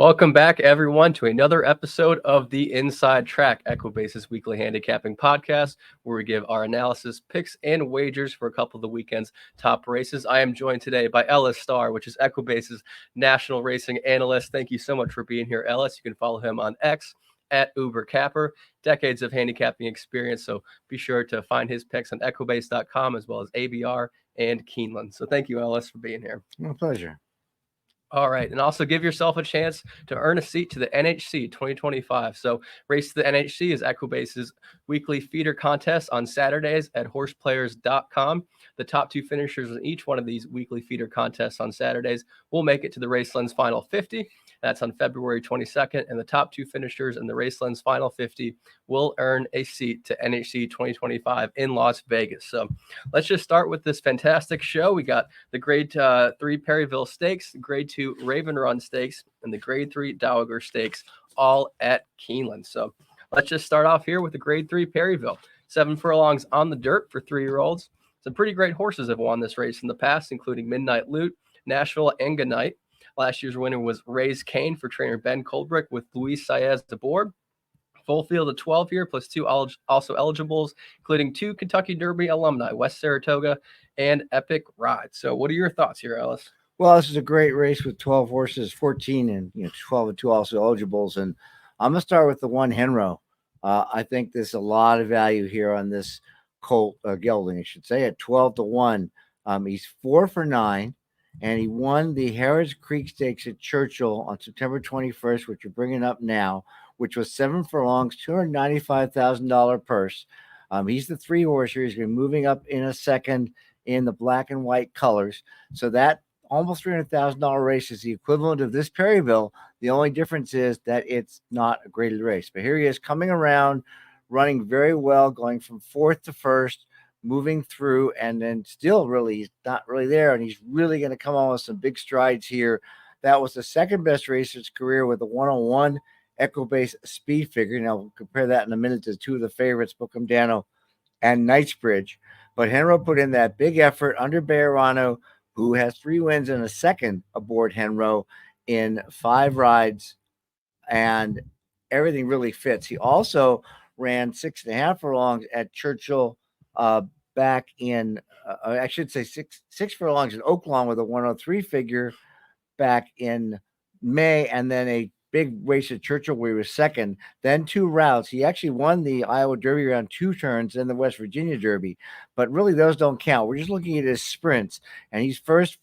Welcome back, everyone, to another episode of the Inside Track Equibasis Weekly Handicapping Podcast, where we give our analysis, picks, and wagers for a couple of the weekend's top races. I am joined today by Ellis Starr, which is Equibasis National Racing Analyst. Thank you so much for being here, Ellis. You can follow him on X at UberCapper. Decades of handicapping experience, so be sure to find his picks on Equibase.com as well as ABR and Keeneland. So thank you, Ellis, for being here. My pleasure. All right, and also give yourself a chance to earn a seat to the NHC 2025. So, Race to the NHC is Equibase's weekly feeder contest on Saturdays at horseplayers.com. The top two finishers in each one of these weekly feeder contests on Saturdays will make it to the Raceland's Final 50. That's on February 22nd, and the top two finishers in the Raceland's Final 50 will earn a seat to NHC 2025 in Las Vegas. So, let's just start with this fantastic show. We got the Grade 3 Perryville Stakes, the Grade 2 Raven Run Stakes, and the Grade 3 Dowager Stakes, all at Keeneland. So let's just start off here with the Grade 3 Perryville. 7 furlongs on the dirt for 3-year-olds. Some pretty great horses have won this race in the past, including Midnight Loot, Nashville, and Goodnight. Last year's winner was Raise Kane for trainer Ben Colbrick with Luis Saez aboard. Full field of 12 here, plus 2 also eligibles, including 2 Kentucky Derby alumni, West Saratoga and Epic Ride. So what are your thoughts here, Ellis? Well, this is a great race with 12 horses, 14 and 12 and 2 also eligibles. And I'm going to start with the one Henro. I think there's a lot of value here on this colt gelding, I should say, at 12-1. He's 4 for 9. And he won the Harrods Creek Stakes at Churchill on September 21st, which you're bringing up now, which was 7 furlongs, $295,000 purse. He's the 3-horse here. He's been moving up in a second in the black and white colors. So that almost $300,000 race is the equivalent of this Perryville. The only difference is that it's not a graded race. But here he is coming around, running very well, going from 4th to 1st. Moving through, and then still really he's not really there, and he's really going to come on with some big strides here. That was the second best race of his career with a 101 Equibase speed figure. Now we'll compare that in a minute to 2 of the favorites, Book'em and Knightsbridge. But Henro put in that big effort under Bayerano, who has 3 wins and a second aboard Henro in 5 rides, and everything really fits. He also ran 6.5 furlongs at Churchill back in, I should say 6 furlongs in Oaklawn with a 103 figure back in May, and then a big race at Churchill where he was second, then 2 routes. He actually won the Iowa Derby around 2 turns, then the West Virginia Derby, but really those don't count. We're just looking at his sprints, and he's first,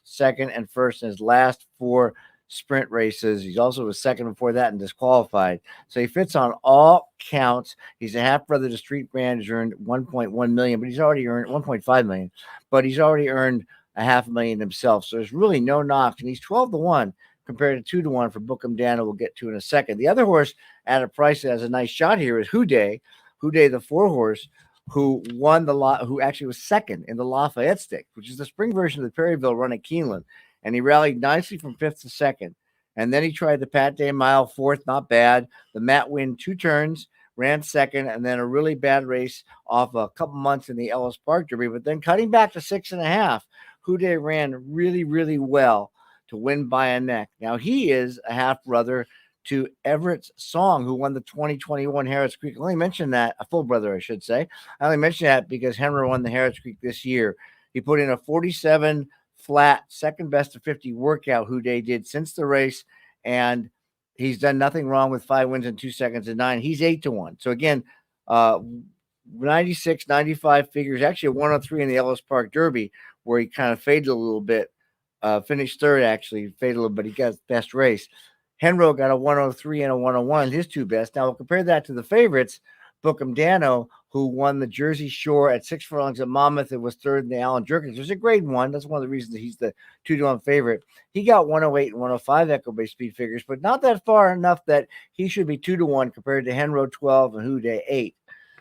second, and first in his last 4 sprint races. He's also was second before that and disqualified. So he fits on all counts. He's a half brother to Street Brand, has earned $1.1 million, but he's already earned $1.5 million, but he's already earned a $500,000 himself. So there's really no knocks, and he's 12-1 compared to 2-1 for Book'em Dan, we'll get to in a second. The other horse at a price that has a nice shot here is Houday, the 4-horse, who won who actually was second in the Lafayette Stakes, which is the spring version of the Perryville run at Keeneland. And he rallied nicely from 5th to 2nd. And then he tried the Pat Day Mile 4th, not bad. The Matt Win 2 turns, ran 2nd, and then a really bad race off a couple months in the Ellis Park Derby. But then cutting back to 6.5, Houday ran really, really well to win by a neck. Now, he is a half-brother to Everett's Song, who won the 2021 Harrods Creek. I only mentioned that, a full brother, I should say. I only mentioned that because Henry won the Harrods Creek this year. He put in a 47 flat, second best of 50 workout Houday did since the race, and he's done nothing wrong with 5 wins in 2 seconds and 9. He's 8-1. So again, 96, 95 figures, actually a 103 in the Ellis Park Derby, where he kind of faded a little bit. Finished third, actually, faded a little, but he got best race. Henro got a 103 and a 101, his 2 best. Now we'll compare that to the favorites. Book'em Dano, who won the Jersey Shore at 6 furlongs at Monmouth, and was third in the Allen Jerkins. It was a grade 1. That's one of the reasons that he's the 2-1 favorite. He got 108 and 105 Equibase speed figures, but not that far enough that he should be 2-1 compared to Henro 12 and Houday 8.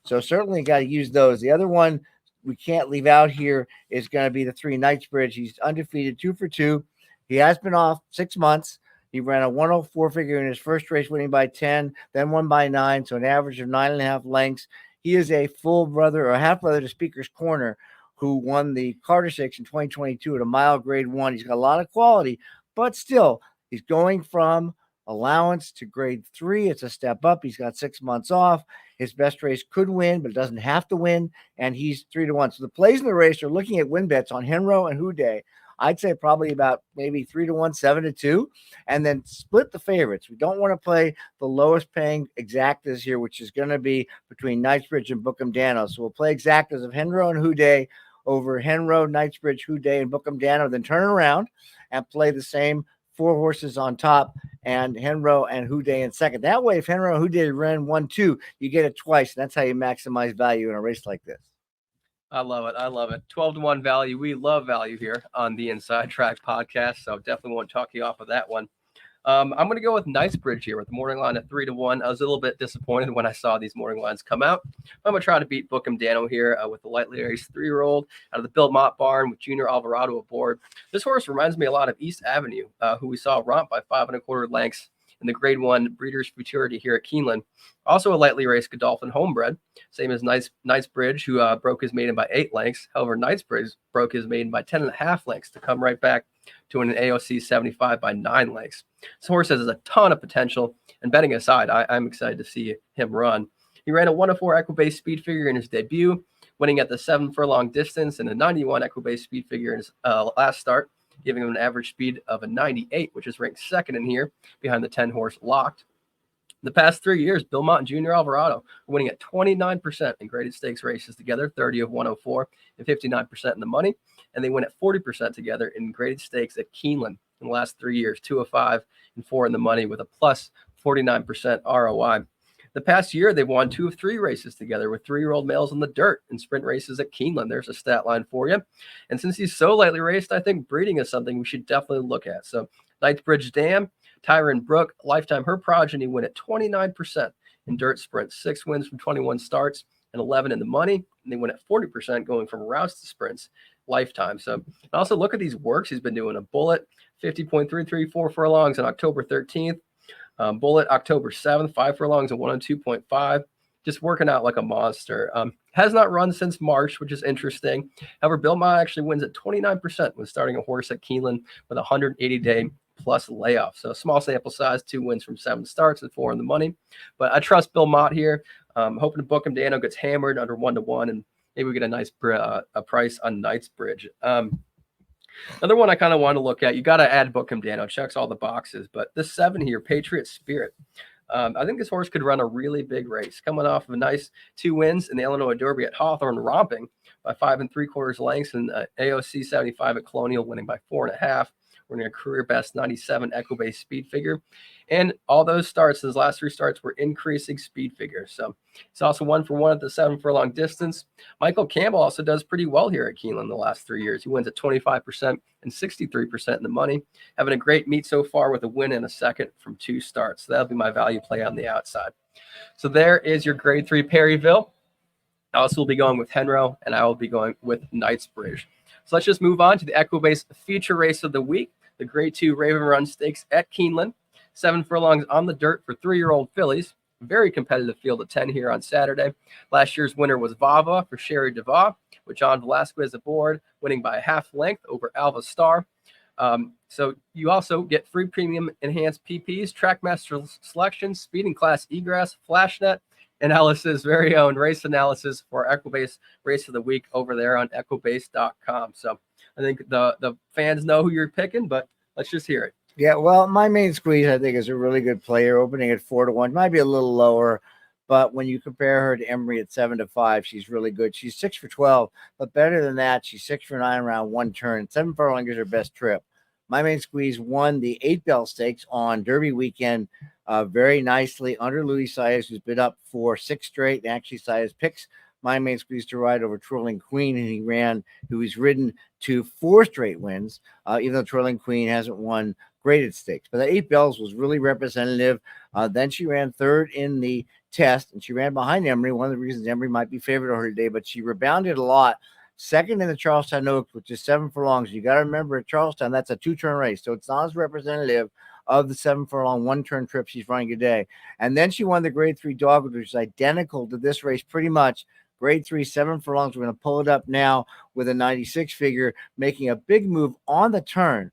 So certainly got to use those. The other one we can't leave out here is going to be the 3 Knightsbridge. He's undefeated, 2 for 2. He has been off 6 months. He ran a 104 figure in his first race, winning by 10, then won by 9, so an average of 9.5 lengths. He is a full brother or half brother to Speaker's Corner, who won the Carter Stakes in 2022 at a mile grade 1. He's got a lot of quality, but still, he's going from allowance to grade 3. It's a step up. He's got 6 months off. His best race could win, but it doesn't have to win. And he's 3-1. So the plays in the race are looking at win bets on Henro and Houday. I'd say probably about maybe 3-1, 7-2, and then split the favorites. We don't want to play the lowest paying exactas here, which is going to be between Knightsbridge and Bookham Dano. So we'll play exactas of Henro and Houday over Henro, Knightsbridge, Houday, and Bookham Dano, then turn around and play the same 4 horses on top and Henro and Houday in second. That way, if Henro and Houday ran 1-2, you get it twice. And that's how you maximize value in a race like this. I love it. I love it. 12-1 value. We love value here on the Inside Track podcast. So definitely won't talk you off of that one. I'm going to go with Knightsbridge here with the morning line at 3-1. I was a little bit disappointed when I saw these morning lines come out. I'm going to try to beat Bookham Dano here with the lightly raced 3-year-old out of the Bill Mott barn with Junior Alvarado aboard. This horse reminds me a lot of East Avenue, who we saw romp by 5 1/4 lengths in the Grade 1 Breeders' Futurity here at Keeneland. Also a lightly raced Godolphin homebred, same as Knightsbridge, who broke his maiden by 8 lengths. However, Knightsbridge broke his maiden by 10.5 lengths to come right back to an AOC 75 by 9 lengths. This horse has a ton of potential, and betting aside, I'm excited to see him run. He ran a 104 Equibase speed figure in his debut, winning at the 7 furlong distance, and a 91 Equibase speed figure in his last start, giving him an average speed of a 98, which is ranked second in here behind the 10-horse Locked. The past 3 years, Bill Mott and Junior Alvarado are winning at 29% in graded stakes races together, 30 of 104 and 59% in the money. And they win at 40% together in graded stakes at Keeneland in the last 3 years, 2 of 5 and 4 in the money with a plus 49% ROI. The past year, they've won 2 of 3 races together with 3-year-old males on the dirt in sprint races at Keeneland. There's a stat line for you. And since he's so lightly raced, I think breeding is something we should definitely look at. So Knightsbridge Dam, Tyron Brook, lifetime her progeny win at 29% in dirt sprints, 6 wins from 21 starts and 11 in the money. And they win at 40% going from routes to sprints lifetime. So also look at these works he's been doing. A Bullet, 50.334 furlongs on October 13th. Bullet, October 7th, 5 furlongs and 102.5. Just working out like a monster. Has not run since March, which is interesting. However, Bill Mott actually wins at 29% when starting a horse at Keeneland with a 180-day plus layoff. So small sample size, 2 wins from 7 starts and 4 in the money. But I trust Bill Mott here. Hoping to Bookham Dano gets hammered under 1-1, and maybe we get a nice price on Knightsbridge. Another one I kind of want to look at, you got to add Bookham Dano, checks all the boxes. But this 7 here, Patriot Spirit. I think this horse could run a really big race, coming off of a nice 2 wins in the Illinois Derby at Hawthorne, romping by 5 3/4 lengths, and AOC 75 at Colonial, winning by 4.5. Winning a career best 97 Equibase speed figure. And all those starts, his last 3 starts, were increasing speed figures. So he's also 1-for-1 at the 7 furlong distance. Michael Campbell also does pretty well here at Keeneland the last 3 years. He wins at 25% and 63% in the money. Having a great meet so far with a win and a second from 2 starts. So that'll be my value play on the outside. So there is your grade 3 Perryville. I also will be going with Henro, and I will be going with Knightsbridge. So let's just move on to the Equibase feature race of the week, the Grade 2 Raven Run Stakes at Keeneland. 7 furlongs on the dirt for 3-year-old fillies. Very competitive field of 10 here on Saturday. Last year's winner was Vava for Sherry DeVos, with John Velasquez aboard, winning by a half length over Alva Star. So you also get free premium enhanced PPs, Trackmaster Selection, Speed and Class Egress, Flashnet, and Ellis's very own race analysis for Equibase Race of the Week over there on equibase.com. So I think the fans know who you're picking, but let's just hear it. Yeah, well, my main squeeze, I think, is a really good player, opening at 4-1. Might be a little lower, but when you compare her to Emery at 7-5, she's really good. She's 6 for 12, but better than that, she's 6 for 9 around 1 turn. 7 furlong is her best trip. My main squeeze won the 8 Bell Stakes on Derby weekend very nicely under Louis Saez, who's been up for 6 straight. And actually, Saez picks my main squeeze to ride over Twirling Queen, and who he's ridden to 4 straight wins, even though Twirling Queen hasn't won graded stakes. But that 8 Bells was really representative. Then she ran 3rd in the test, and she ran behind Emery. One of the reasons Emery might be favored over her today, but she rebounded a lot. 2nd in the Charlestown Oaks, which is 7 furlongs. You got to remember at Charlestown, that's a 2-turn race, so it's not as representative of the 7 furlong 1-turn trip she's running today. And then she won the Grade 3 Dogwood, which is identical to this race pretty much. Grade 3, 7 furlongs. We're going to pull it up now with a 96 figure, making a big move on the turn.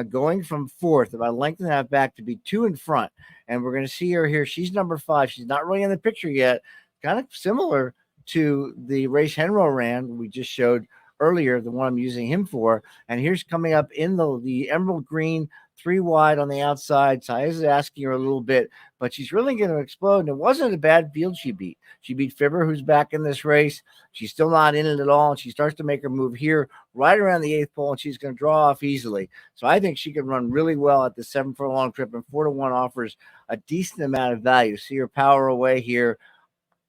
going from fourth, about a length and a half back to be 2 in front. And we're going to see her here. She's number 5. She's not really in the picture yet. Kind of similar to the race Henro ran we just showed earlier, the one I'm using him for. And here's coming up in the emerald green, 3 wide on the outside. Tyus is asking her a little bit, but she's really going to explode. And it wasn't a bad field she beat. She beat Fibber, who's back in this race. She's still not in it at all. And she starts to make her move here right around the 8th pole, and she's going to draw off easily. So I think she can run really well at the 7 furlong trip, and 4-1 offers a decent amount of value. See her power away here.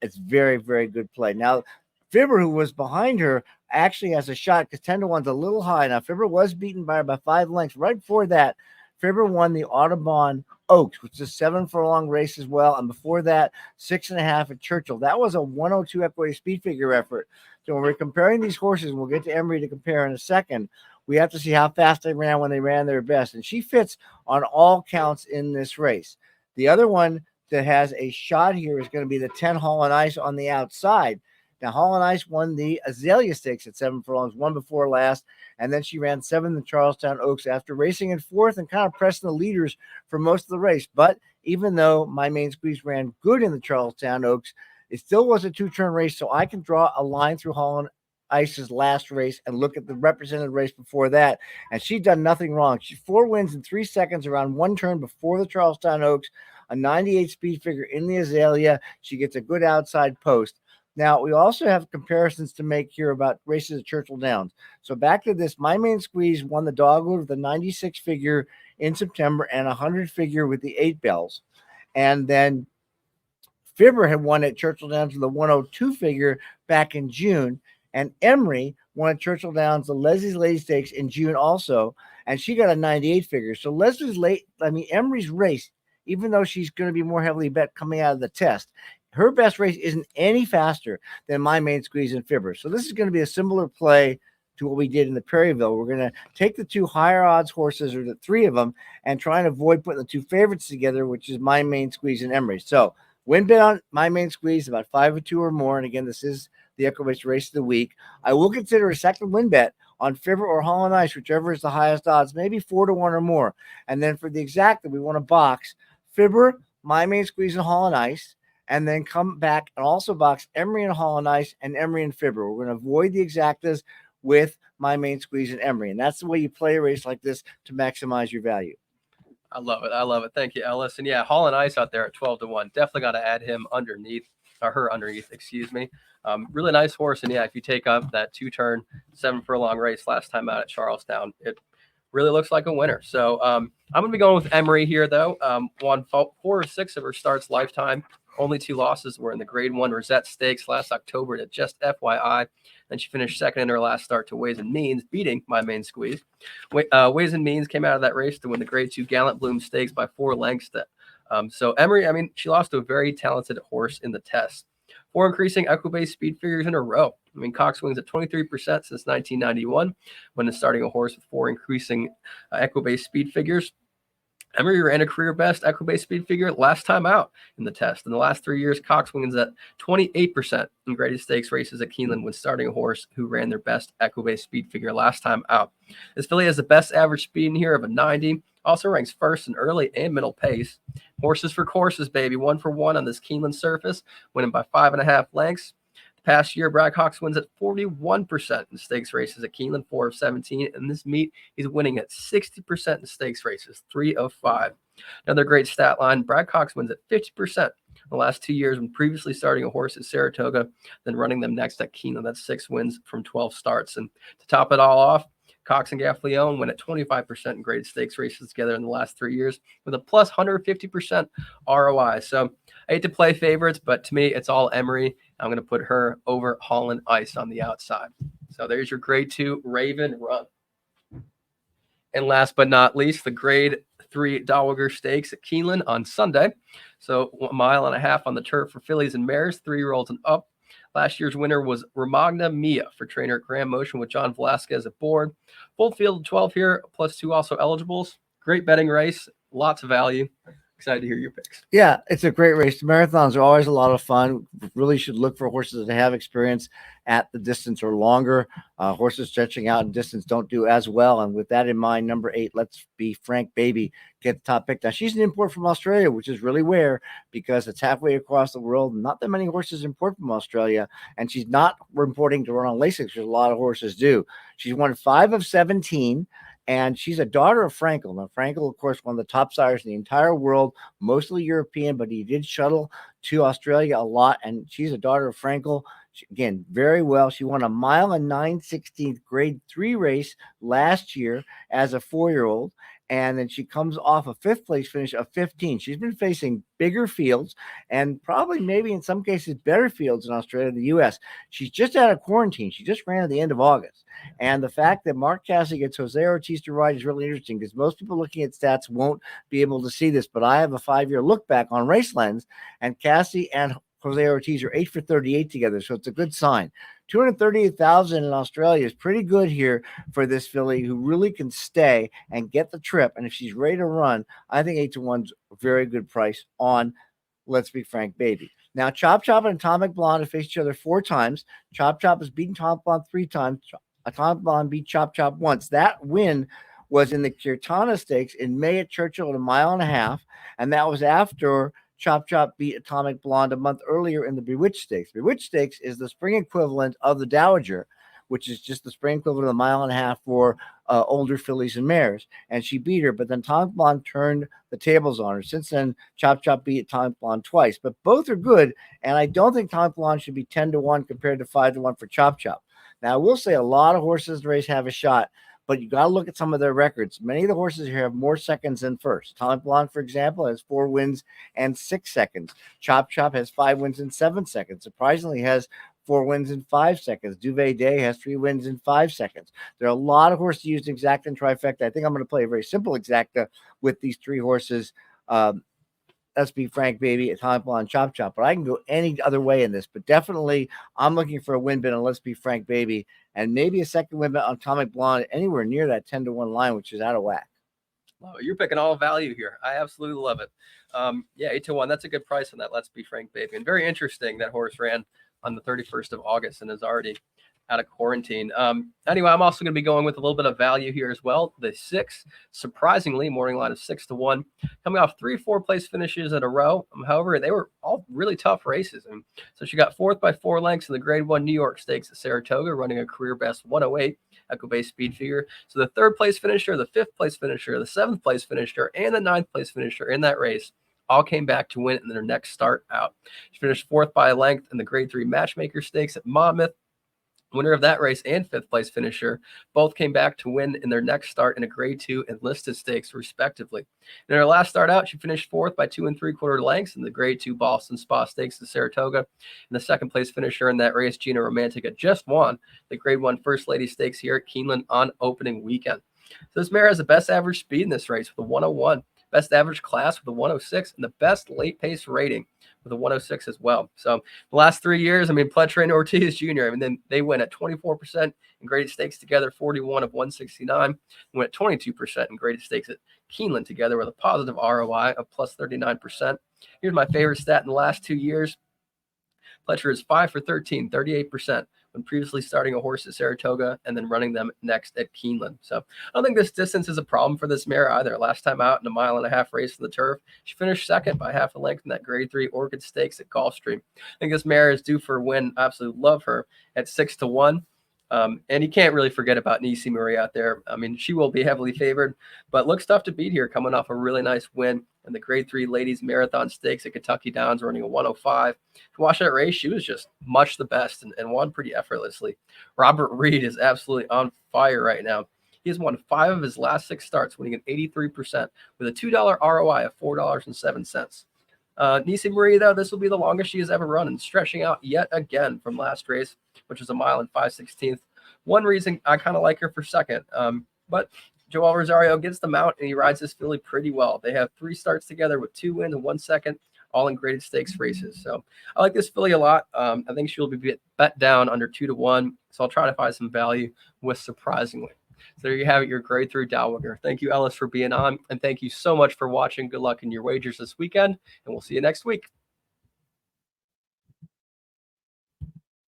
It's very, very good play. Now, Fibber, who was behind her, actually has a shot because 10-1's a little high. Now, Fibber was beaten by about 5 lengths. Right before that, Fibber won the Audubon Oaks, which is a 7 furlong race as well. And before that, 6.5 at Churchill. That was a 102 equity speed figure effort. So when we're comparing these horses, and we'll get to Emery to compare in a second, we have to see how fast they ran when they ran their best. And she fits on all counts in this race. The other one that has a shot here is going to be the 10 Hall and Ice on the outside. Now, Hall and Ice won the Azalea Stakes at 7 furlongs, one before last, and then she ran 7 in the Charlestown Oaks after racing in 4th and kind of pressing the leaders for most of the race. But even though My Main Squeeze ran good in the Charlestown Oaks, it still was a 2-turn race, so I can draw a line through Hall and Ice's last race and look at the represented race before that, and she'd done nothing wrong. She 4 wins in 3 seconds around 1 turn before the Charlestown Oaks, a 98 speed figure in the Azalea. She gets a good outside post. Now, we also have comparisons to make here about races at Churchill Downs. So back to this, My Main Squeeze won the Dogwood with a 96 figure in September and a 100 figure with the 8 bells. And then Fibber had won at Churchill Downs with a 102 figure back in June. And Emery won at Churchill Downs the Leslie's Lady Stakes in June also. And she got a 98 figure. So Emery's race, even though she's going to be more heavily bet coming out of the test, her best race isn't any faster than My Main Squeeze and Fibber. So this is going to be a similar play to what we did in the Perryville. We're going to take the 2 higher odds horses, or the 3 of them, and try and avoid putting the 2 favorites together, which is My Main Squeeze and Emery. So win bet on My Main Squeeze, about 5-2 or more. And again, this is the Equibase race of the week. I will consider a second win bet on Fibber or Hall and Ice, whichever is the highest odds, maybe 4-1 or more. And then for the exacta, we want to box Fibber, My Main Squeeze, and Hall and Ice, and then come back and also box Emery and Hall and Ice and Emery and Fibber. We're going to avoid the exactas with My Main Squeeze and Emery. And that's the way you play a race like this to maximize your value. I love it. I love it. Thank you, Ellis. And yeah, Hall and Ice out there at 12-1. Definitely got to add him underneath, or her underneath, excuse me. Really nice horse. And yeah, if you take up that 2-turn, 7 furlong race last time out at Charlestown, it really looks like a winner. So I'm going to be going with Emery here, though. Won 4 or 6 of her starts lifetime. Only 2 losses were in the Grade 1 Rosette Stakes last October, to just FYI. Then she finished second in her last start to Ways and Means, beating My Main Squeeze. Ways and Means came out of that race to win the Grade 2 Gallant Bloom Stakes by 4 lengths. So Emery, she lost to a very talented horse in the test. 4 increasing Equibase speed figures in a row. Cox wins at 23% since 1991 when starting a horse with 4 increasing Equibase speed figures. Emery ran a career best Equibase speed figure last time out in the test. In the last 3 years, Cox wins at 28% in graded stakes races at Keeneland when starting a horse who ran their best Equibase speed figure last time out. This filly has the best average speed in here of a 90. Also ranks first in early and middle pace. Horses for courses, baby. 1 for 1 on this Keeneland surface, winning by 5.5 lengths. Past year, Brad Cox wins at 41% in stakes races at Keeneland, 4 of 17. And this meet, he's winning at 60% in stakes races, 3 of 5. Another great stat line, Brad Cox wins at 50% in the last 2 years when previously starting a horse at Saratoga, then running them next at Keeneland. That's 6 wins from 12 starts. And to top it all off, Cox and Gaffleone win at 25% in graded stakes races together in the last 3 years with a plus 150% ROI. So I hate to play favorites, but to me, it's all Emery. I'm going to put her over Hall and Ice on the outside. So there's your Grade 2 Raven run. And last but not least, the Grade 3 Dowager Stakes at Keeneland on Sunday. So 1.5 miles on the turf for fillies and mares, 3-year-olds and up. Last year's winner was Romagna Mia for trainer Graham Motion with John Velasquez aboard. Full field of 12 here, plus 2 also eligibles. Great betting race, lots of value. Excited to hear your picks. Yeah, it's a great race. The marathons are always a lot of fun. Really should look for horses that have experience at the distance or longer. Horses stretching out in distance don't do as well. And with that in mind, number 8, Let's Be Frank Baby, get the top pick. Now, she's an import from Australia, which is really rare because it's halfway across the world. Not that many horses import from Australia, and she's not importing to run on Lasix, which a lot of horses do. She's won 5 of 17. And she's a daughter of Frankel. Now, Frankel, of course, one of the top sires in the entire world, mostly European, but he did shuttle to Australia a lot. And she's a daughter of Frankel. Again, very well. She won a 1.9/16 grade 3 race last year as a 4-year-old. And then she comes off a 5th place finish of 15. She's been facing bigger fields and probably maybe in some cases better fields in Australia and the U.S. She's just out of quarantine. She just ran at the end of August. And the fact that Mark Cassidy gets Jose Ortiz to ride is really interesting because most people looking at stats won't be able to see this. But I have a 5-year look back on Race Lens, and Cassidy and Jose Ortiz are 8 for 38 together. So it's a good sign. 238,000 in Australia is pretty good here for this filly who really can stay and get the trip. And if she's ready to run, I think 8-1's a very good price on Let's Be Frank Baby. Now, Chop Chop and Atomic Blonde have faced each other 4 times. Chop Chop has beaten Atomic Blonde 3 times. Atomic Blonde beat Chop Chop once. That win was in the Kirtana Stakes in May at Churchill at 1.5 miles. And that was after Chop Chop beat Atomic Blonde a month earlier in the Bewitched Stakes. Bewitched Stakes is the spring equivalent of the Dowager, which is just the spring equivalent of 1.5 miles for older fillies and mares. And she beat her, but then Atomic Blonde turned the tables on her. Since then, Chop Chop beat Atomic Blonde twice, but both are good. And I don't think Atomic Blonde should be 10-1 compared to 5-1 for Chop Chop. Now, I will say a lot of horses in the race have a shot, but you got to look at some of their records. Many of the horses here have more seconds than first. Atomic Blonde, for example, has 4 wins and 6 seconds. Chop Chop has 5 wins and 7 seconds. Surprisingly, has 4 wins in 5 seconds. Duvet Day has 3 wins in 5 seconds. There are a lot of horses used in exacta and trifecta. I think I'm going to play a very simple exacta with these 3 horses. Let's Be Frank Baby, Atomic Blonde, Chop Chop. But I can go any other way in this. But definitely, I'm looking for a win bet on Let's Be Frank Baby, and maybe a second win bet on Atomic Blonde anywhere near that 10-1 line, which is out of whack. Oh, you're picking all value here. I absolutely love it. Yeah, 8-1. That's a good price on that Let's Be Frank Baby. And very interesting that horse ran on the 31st of August and is already out of quarantine. Anyway, I'm also going to be going with a little bit of value here as well. The 6, surprisingly, morning line of 6-1, coming off 3 4-place finishes in a row. However, they were all really tough races. And so she got 4th by 4 lengths in the Grade 1 New York Stakes at Saratoga, running a career best 108. Echo-based speed figure. So the 3rd place finisher, the 5th place finisher, the 7th place finisher, and the 9th place finisher in that race all came back to win in their next start out. She finished 4th by a length in the Grade 3 Matchmaker Stakes at Monmouth. Winner of that race and 5th place finisher both came back to win in their next start in a Grade 2 Enlisted Stakes, respectively. In her last start out, she finished 4th by 2 3/4 lengths in the Grade 2 Boston Spa Stakes at Saratoga. And the 2nd place finisher in that race, Gina Romantica, just won the Grade 1 First Lady Stakes here at Keeneland on opening weekend. So this mare has the best average speed in this race with a 101, best average class with a 106, and the best late pace rating with a 106 as well. So the last 3 years, Pletcher and Ortiz Jr., then they went at 24% in graded stakes together, 41 of 169, and went at 22% in graded stakes at Keeneland together with a positive ROI of plus 39%. Here's my favorite stat in the last 2 years. Pletcher is 5 for 13, 38%. When previously starting a horse at Saratoga and then running them next at Keeneland. So I don't think this distance is a problem for this mare either. Last time out in a 1.5 mile race in the turf, she finished 2nd by half a length in that Grade 3 Orchid Stakes at Gulfstream. I think this mare is due for a win. I absolutely love her at 6-1. And you can't really forget about Nisi Marie out there. She will be heavily favored, but looks tough to beat here, coming off a really nice win in the Grade 3 Ladies Marathon Stakes at Kentucky Downs, running a 105. To watch that race, she was just much the best and won pretty effortlessly. Robert Reed is absolutely on fire right now. He has won 5 of his last 6 starts, winning at 83% with a $2 ROI of $4.07. Nisi Marie, though, this will be the longest she has ever run and stretching out yet again from last race, which was 1 mile and 5/16. One reason I kind of like her for 2nd, but Joel Rosario gets the mount and he rides this filly pretty well. They have 3 starts together with 2 wins and 1 second, all in graded stakes races. So I like this filly a lot. I think she'll be bet down under 2-1. So I'll try to find some value with Surprisingly. So there you have it, your grade 3 Dowager. Thank you, Ellis, for being on, and thank you so much for watching. Good luck in your wagers this weekend, and we'll see you next week.